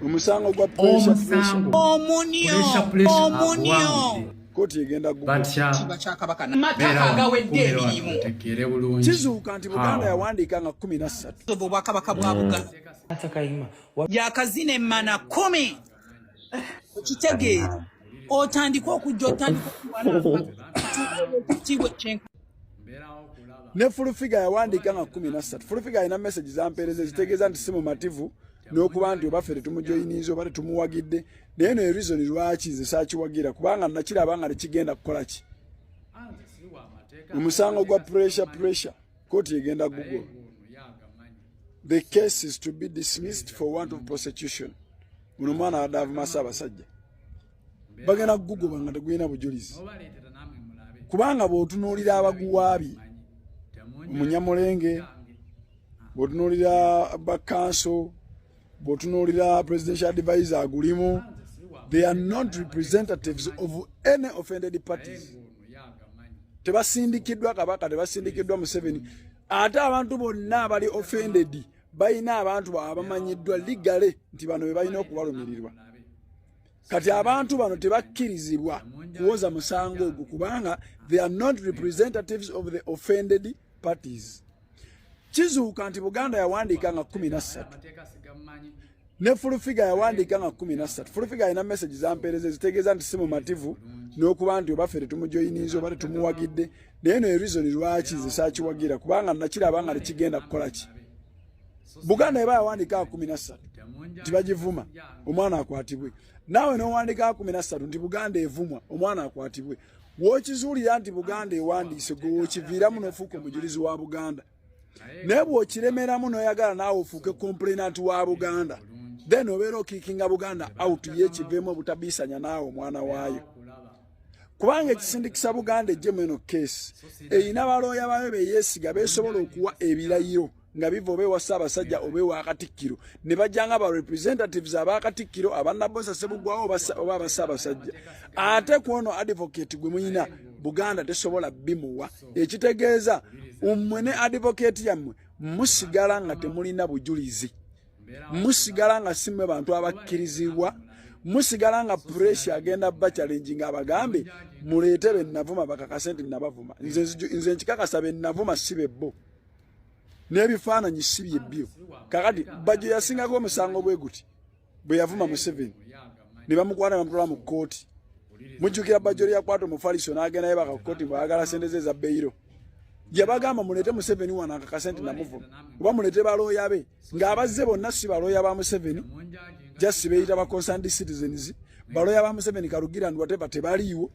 Omusango gwa pressure. Omunyo. Koti egenda gugu. Mataka agawedde ebirimu. Kizuuka nti Buganda yawandiika nga 13. Obwakabaka bwa Buganda. Yakazina emmana 10. Okitegeera. Otandika okujja otandika okuwana. Ne full figure yawandiika nga 13. Full figure ina message zampeereza zitegeeza nti si mumativu n'okuba nti oba ffe tumujoyiniza oba tetumuwagidde naye no reason lwaki nze saakiwagira kubanga nakiraba nga tekigenda kukola ki. Omusango gwa pressure kooti egenda Google. The case is to be dismissed for want of prosecution. Muno mwana adavu Masaabasajja bagenda Google nga tegulina bujulizi kubanga bw'otunuulira abaguwaabi Omunyamulenge bw'otunuulira bakanso bw'otunuulira presidential advisor agulimu, they are not representatives of any offended parties. Tebasindikiddwa Kabaka, tebasindikiddwa Museveni. Ate abantu bonna abali offended balina abantu abamanyiddwa legally nti bano be balina okubalumirirwa. Kati abantu bano tebakkirizibwa kuwoza musango ogwo kubanga they are not representatives of the offended parties. Kizuuka nti Buganda yawandiika nga 13. Ne full figure yawandiika nga 13. Full figure ina message zampeereza zitegeeza nti si mumativu n'okuba nti oba ffe tetumujoyiniza oba tetumuwagidde naye no reason lwaki nze saakiwagira kubanga nakiraba nga tekigenda kukola ki. Buganda eba yawandiika 13 tibagivuma omwana akwatibwe. Naawe n'owandiika 13 nti Buganda evumwa omwana akwatibwe. W'okizuulira nti Buganda ewandiise gwe okiviiramu n'ofuuka omujulizi wa Buganda. Naye bw'okiremeramu n'oyagala naawe ofuuke complainant wa Buganda. Then obeera okiikinga Buganda out y'ekiveemu obutabiisanya naawe omwana waayo. Kubanga ekisindikisa Buganda ejjemu eno case eyina balooya baayo beyeesiga beesobola okuwa ebirayiro nga biva oba ewa Ssaabasajja oba ewa Katikkiro ne bajjanga ba representatives aba Katikkiro abannabosa Ssebuggwawo oba aba Ssaabasajja. Ate kwono advocate gwe muyina Buganda tesobola bimuwa. Ekitegeeza mmwe ne advocate yammwe musigala nga temulina bujulizi. Musigala nga simmwe bantu abakkirizibwa. Musigala nga pressure agenda ba challenge nga abagambe muleete be navuma bakakase nti nabavuma. Nze nkikakasa be navuma sibe bo. N'ebifaananyi sibye bbyo. Kakati Bajjo yasingako omusango bwe guti bwe yavuma Museveni ne bamukwana bamutwala mu kkooti. Mujjukira Bajjo yakwata omufaliso n'agenda ye baka kkooti bwagala sente ze za beyiro. Yabagamba muleete Museveni wana akakase nti namuvuma. Oba muleete balooya be ng'abazze bonna si balooya ba Museveni. Just beita ba concerned citizens baloya ba Museveni Karugira ndwate tebaliiwo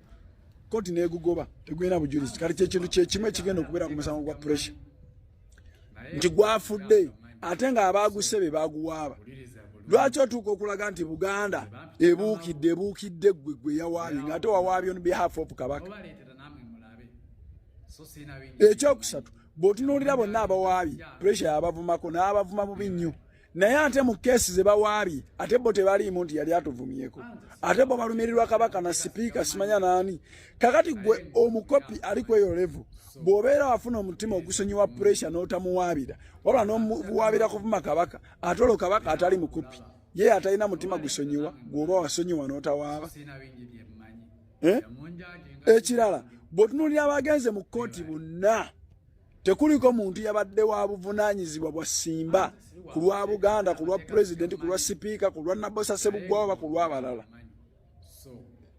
koti negugoba tegwena bujulizi kali ky'ekintu kyekimwe kigenda okubeera ku musango gwa pressure nti gwafudde ate nga abagusebe baguwaaba. Lwaki otuuka okulaga nti Buganda ebuukidde gwe yawaabi ng'ate wawaabi on behalf of Kabaka. Ekyokusatu bw'otunuulira bonna abawaabi pressure yabavumako n'abavuma bubi nnyo. Naye ate mu kesi ze bawaabi ate bo tebaliimu nti yali atuvumyeko. Ate bo balumirirwa Kabaka na sipiika simanya naani. Kakati gwe omukopi ali kweyo level bw'obeera wafuna omutima ogusonyiwa pressure n'otamuwaabira wabula n'omuwaabira kuvuma Kabaka ate olwo Kabaka atali mukopi ye atalina mutima gusonyiwa gw'oba wasonyiwa n'otawaaba. Ekirala bw'otunuulira abagenze mu kkooti bonna tekuliko muntu yabadde wa buvunaanyizibwa bwa Simba ku lwa Buganda, ku lwa president, ku lwa sipiika, ku lwa Nabosa Ssebuggwawo oba ku lw'abalala.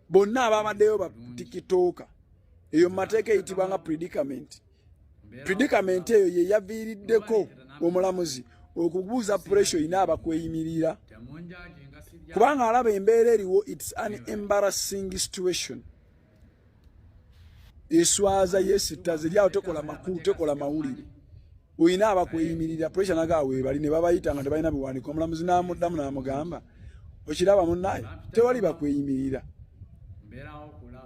Bonna ababaddeyo ba tikitooka eyo mateeka eyitibwa nga predicament. Predicament eyo ye yaviiriddeko omulamuzi okubuuza pressure ina abakweyimirira kubanga alaba embeera eriwo it's an embarrassing situation. Eswaza yesita ziryawo tekola makulu tekola mawulire oyina abakweyimirira pressure nagawe bali ne babayita nga tebalina biwandiiko omulamuzi n'amuddamu n'amugamba okiraba munnaye tewali bakweyimirira.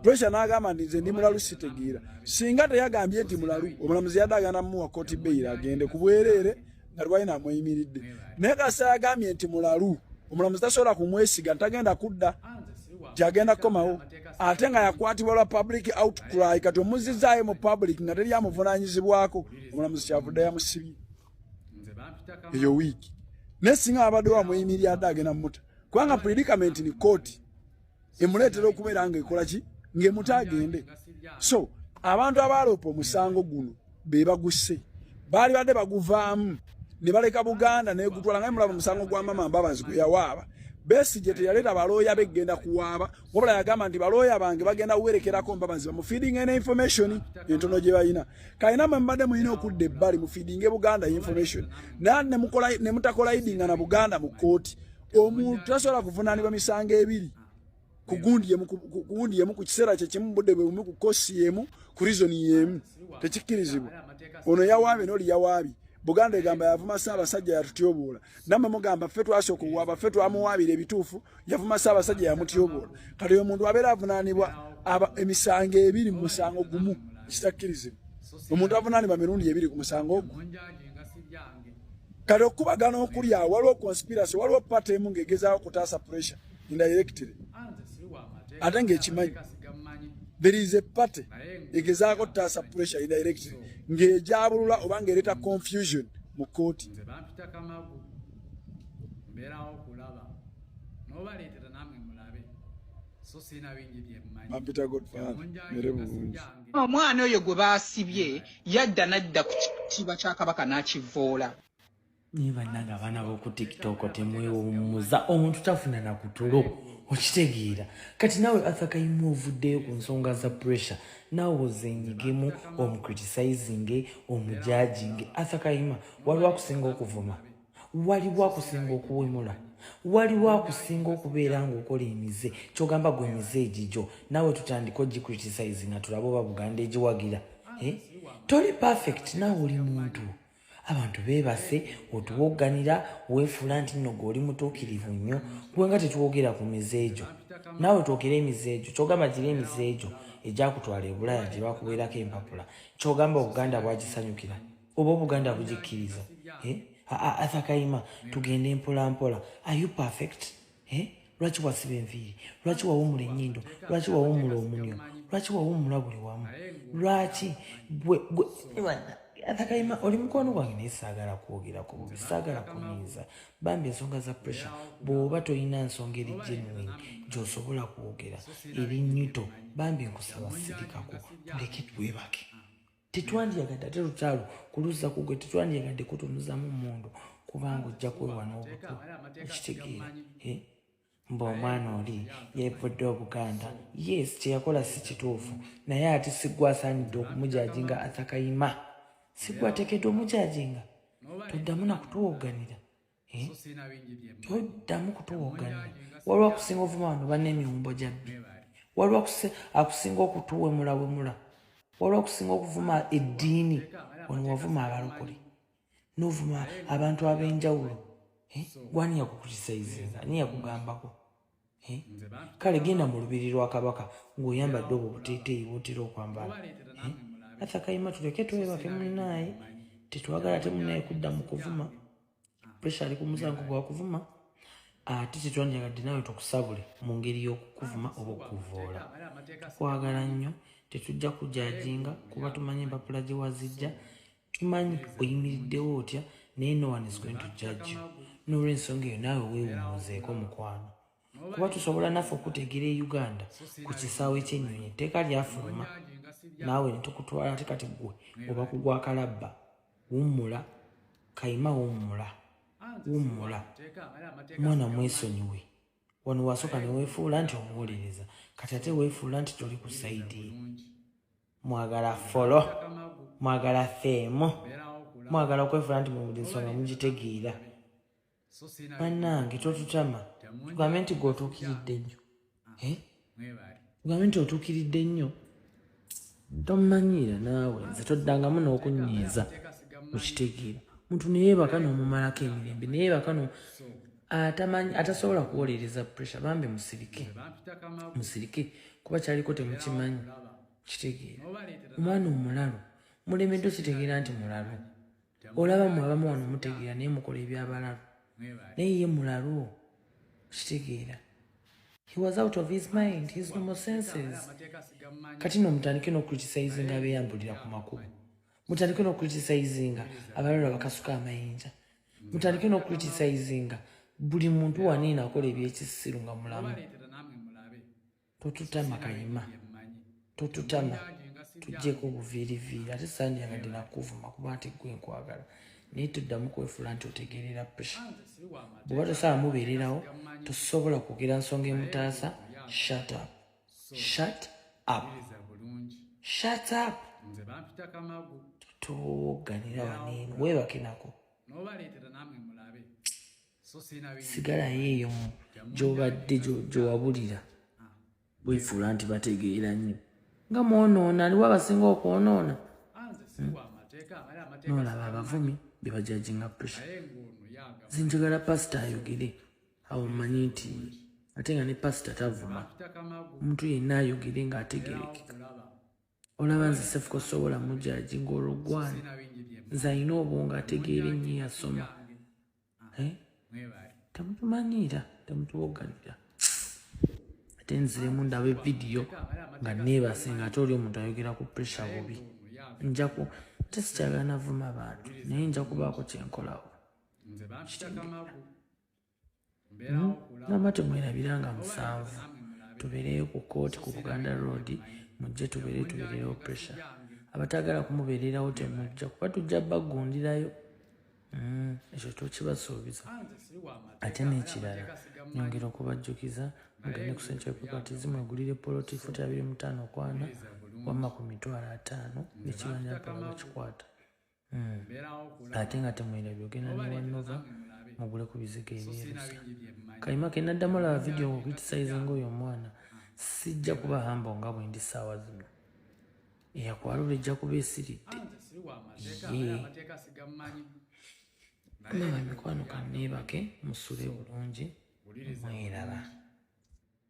Pressure n'agamba nti nze ndi mulalu sitegeera singa teyagambye nti mulalu omulamuzi yadagana muwa kooti beyira agende ku bwereere nga lwalina amweyimiridde naye kasa yagambye nti mulalu omulamuzi tasobola kumwesiga ntagenda kudda kyagenda kukomawo ate nga yakwatibwa lwa public outcry kati omuzizaayo mu public nga teri amuvunaanyizibwako omulamuzi kyavudde yamusibye eyo wiiki naye singa abadde wamweyimirira adde agenda mmuta Kubanga predicament ni court. Emuletera okubeera nga ekola ki? Ng'emutagende. So, abantu abalopa omusango guno be bagusse. Baali badde baguvaamu ne baleka Buganda ne gutwala nga mulaba omusango gwa mama Mbabazi gwe yawaaba. Besigye teyaleta balooya begenda kuwaaba, wabula yagamba nti balooya bange bagenda kuwerekerako Mbabazi bamufeeding ene information entono gye bayina. Kayina mwe mbadde muyina okudda ebbali mufeeding Buganda information. Ne mutakola idinga na Buganda mu kooti. Omuntu tasobola kuvunaanibwa misango ebiri. Kugundi yemu ku kiseera kye kimu budde bwe bumu ku kosi yemu ku reason yemu. Tekikkirizibwa. Ono yawaabye n'oli yawaabye. Buganda egamba yavuma Ssaabasajja yatutyobola. Namwe mugamba ffe twasooka okuwaaba ffe twamuwaabira ebituufu yavuma Ssaabasajja yamutyobola. Kati oyo omuntu abeera avunaanibwa emisango ebiri mu musango gumu kitakkirizibwa. Omuntu avunaanibwa mirundi ebiri ku musango ogwo. Kati okubagana okuli awo waliwo conspiracy waliwo party emu ng'egezaawo kutaasa pressure indirectly. Ate ng'ekimanyi there is a party egezaako kutaasa pressure indirectly ng'ejabulula oba ng'ereeta confusion mu kooti. Omwana oyo gwe baasibye yadda nadda ku kitiibwa kya Kabaka n'akivoola. Niba nanga abaana b'oku TikTok temwewummuza omuntu tafuna na kutulo okitegeera. Kati nawe Athakaima ovuddeyo ku nsonga za pressure nawe ozenyigemu omucriticizing omujudging. Athakaima waliwo akusinga okuvuma, waliwo akusinga okuwemula, waliwo akusinga okubeera ng'okola emize kyogamba gwe emize egigyo nawe tutandika ogicriticize nga tulabe oba Buganda egiwagira. Toli perfect nawe oli muntu. Abantu beebase otuwogganira weefuula nti nno gw'oli mutuukirivu nnyo gwe nga tetuwogera ku mize egyo. Naawe twogera emize egyo kyogamba gira emize egyo egyakutwala e Bulaya gye bakubeerako empapula kyogamba Obuganda bwagisanyukira oba Obuganda bugikkiriza. Athakaima tugende mpola mpola. Are you perfect? Lwaki wasiba enviiri? Lwaki wawumula ennyindo? Lwaki wawumula omunyo? Lwaki wawumula buli wamu? Lwaki Athakaima oli mukwano gwange naye saagala kwogeraku bubi, saagala kunyiiza. Bambi ensonga za pressure bw'oba toyina nsonga eri genuine gy'osobola kwogera eri nnyito bambi nkusaba sirikako tuleke twebake. Tetwandyagadde ate lutalo kuluzza kugwe tetwandyagadde kutunuzamu mmundu kubanga ojja kwewa n'obutu okitegeera. Mba omwana oli yeevudde Obuganda. Yes kyeyakola si kituufu naye ate sigwa asaanidde okumujajinga Athakaima. Sigwatekedde omujajinga. Toddamu na kutuwogganira. Toddamu kutuwogganira. Waliwo akusinga ovuma wano banna emiwumbo gyabbi. Waliwo akusinga okutuwemula. Waliwo akusinga okuvuma eddiini wano wavuma abalokole. N'ovuma abantu ab'enjawulo. Gwani yakukriticizinga ani yakugambako. Kale genda mu lubiri lwa Kabaka ng'oyambadde obwo buteeteeyi bw'otera okwambala. Athakaima tuleke twebake munnaye tetwagala ate munnaye kudda mu kuvuma. Pressure ali ku musango gwa kuvuma ate tetwandyagadde nawe tukusabule mu ngeri y'okukuvuma oba okuvoola. Tukwagala nnyo tetujja kujajinga kuba tumanyi empapula gye wazijja tumanyi oyimiriddewo otya naye no one is going to judge you. N'olw'ensonga eyo naawe weewummuzeeko mukwano kuba tusobola naffe okutegeera e Uganda ku kisaawe ky'ennyonyi etteeka lyafuluma naawe netukutwala ate kati gwe oba kugwa kalabba. Wummula Kayima, wummula mwana mwesonyiwe. Wano wasooka ne weefuula nti omuwuliriza kati ate weefuula nti toli ku saidi. Mwagala folo, mwagala feemo, mwagala okwefuula nti mu buli nsonga mugitegeera. Bannange totutama tugambe nti gw'otuukiridde nnyo. Tugambe nti otuukiridde nnyo. Tomanyiira naawe nze toddangamu n'okunyiiza okitegeera. Muntu neyeebaka n'omumalako emirembe neyeebaka atasobola kuwolereza pressure bambi musirike kuba kyaliko temukimanyi kitegeera. Omwana omulalu mulemeddwa kitegeera nti mulalu. Olaba mwabamu wano mutegeera naye mukola ebyabalalu naye ye mulalu kitegeera. He was out of his mind, his normal senses. Kati no mutandike no criticizinga abeyambulira ku makubo. Mutandike no criticizinga abalala bakasuka amayinja. Mutandike no criticizinga buli muntu waniina akola ebyekisiru nga mulamu totutama kayima totutama tujjeko obuviiriviiri ate sandyagadde nakuvuma kuba nti gwe nkwagala naye tuddamu kwefuula nti otegeerera pressure bw'oba tosaba mubeererawo tosobola kwogera nsonga emutaasa shut up totoganira waneeno weebake nako sigalayo eyo gy'obadde gy'owabulira bwefuula nti bategeera nnyo nga mwonoona aliwo abasinga okwonoona noolaba abavumi bye bajajinga pressure zinjagala pasita ayogere awo mmanyi nti ate nga ne pasita tavuma omuntu yenna ayogere ng'ategerekeka olaba nze sefuko sobola mujaji ng'olugwana nze alina obwongo ategeera ennyo yasoma temutumanyiira temutuwoganira ate nziremu ndaba evidiyo nga neebase nga ate oli omuntu ayogera ku pressure bubi njaku ate sikyagala navuma abantu naye nja kubaako kyenkolawo namba temwerabiranga 7 tubeereyo ku kooti ku Buganda Road mujje tubeereyo pressure abatagala kumubeererawo temujja kuba tujja bagundirayo ekyo tokibasuubiza ate n'ekirala nyongera okubajjukiza mugende ku Central Properties mwegulire poloti futa 25 wamma ku $50 nekibanja mpala bakikwata ate nga temwerabye ogenda ne Wanova mugule ku bizigo ebyerusa kayima kenaddamu olaba vidiyo ng'okritisizinga oyo omwana sijja kuba hambo nga bwe ndi ssaawa zino eyakwalula ejja kuba esiridde ye mikwano kanneebake musule bulungi mweraba